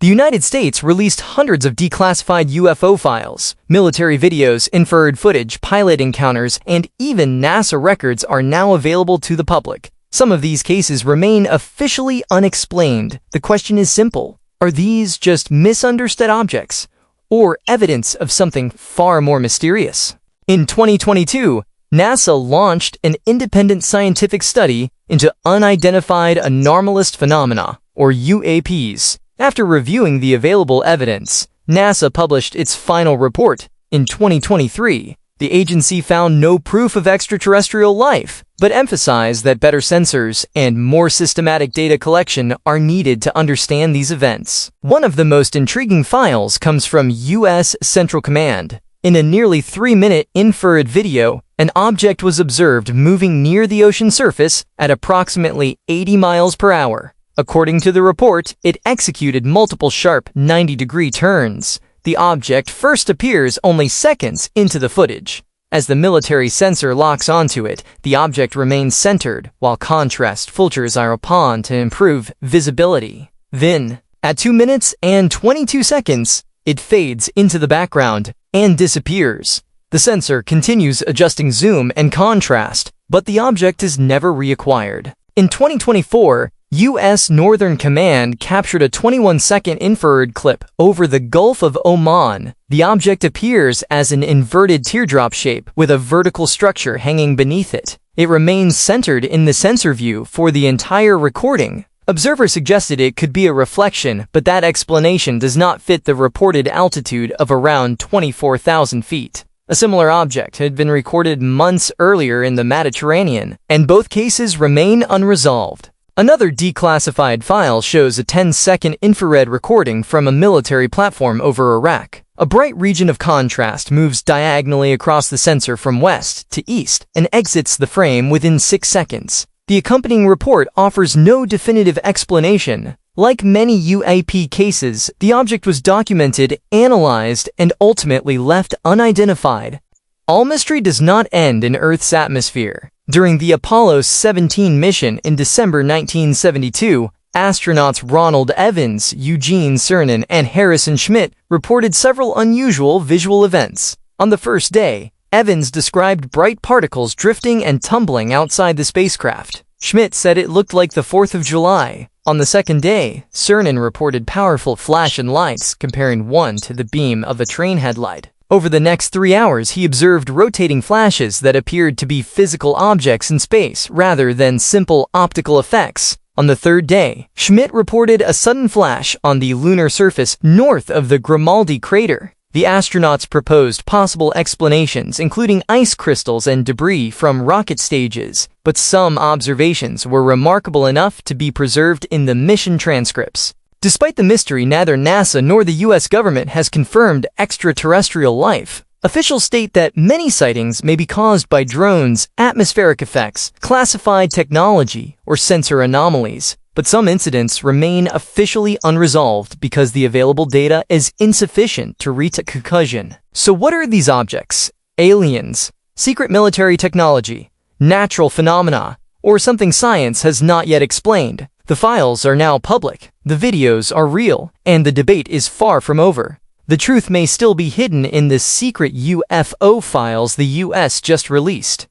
The United States released hundreds of declassified UFO files. Military videos, infrared footage, pilot encounters, and even NASA records are now available to the public. Some of these cases remain officially unexplained. The question is simple: are these just misunderstood objects, or evidence of something far more mysterious? In 2022, NASA launched an independent scientific study into unidentified anomalous phenomena, or UAPs. After reviewing the available evidence, NASA published its final report. In 2023, the agency found no proof of extraterrestrial life, but emphasized that better sensors and more systematic data collection are needed to understand these events. One of the most intriguing files comes from U.S. Central Command. In a nearly 3-minute infrared video, an object was observed moving near the ocean surface at approximately 80 miles per hour. According to the report, it executed multiple sharp 90-degree turns. The object first appears only seconds into the footage. As the military sensor locks onto it, the object remains centered, while contrast filters are upon to improve visibility. Then, at 2 minutes and 22 seconds, it fades into the background and disappears. The sensor continues adjusting zoom and contrast, but the object is never reacquired. In 2024, U.S. Northern Command captured a 21-second infrared clip over the Gulf of Oman. The object appears as an inverted teardrop shape with a vertical structure hanging beneath it. It remains centered in the sensor view for the entire recording. Observers suggested it could be a reflection, but that explanation does not fit the reported altitude of around 24,000 feet. A similar object had been recorded months earlier in the Mediterranean, and both cases remain unresolved. Another declassified file shows a 10-second infrared recording from a military platform over Iraq. A bright region of contrast moves diagonally across the sensor from west to east and exits the frame within 6 seconds. The accompanying report offers no definitive explanation. Like many UAP cases, the object was documented, analyzed, and ultimately left unidentified. All mystery does not end in Earth's atmosphere. During the Apollo 17 mission in December 1972, astronauts Ronald Evans, Eugene Cernan, and Harrison Schmitt reported several unusual visual events. On the first day, Evans described bright particles drifting and tumbling outside the spacecraft. Schmitt said it looked like the 4th of July. On the second day, Cernan reported powerful flash and lights, comparing one to the beam of a train headlight. Over the next 3 hours, he observed rotating flashes that appeared to be physical objects in space rather than simple optical effects. On the third day, Schmitt reported a sudden flash on the lunar surface north of the Grimaldi crater. The astronauts proposed possible explanations, including ice crystals and debris from rocket stages, but some observations were remarkable enough to be preserved in the mission transcripts. Despite the mystery, neither NASA nor the U.S. government has confirmed extraterrestrial life. Officials state that many sightings may be caused by drones, atmospheric effects, classified technology, or sensor anomalies, but some incidents remain officially unresolved because the available data is insufficient to reach a conclusion. So what are these objects? Aliens, secret military technology, natural phenomena, or something science has not yet explained? The files are now public, the videos are real, and the debate is far from over. The truth may still be hidden in the secret UFO files the US just released.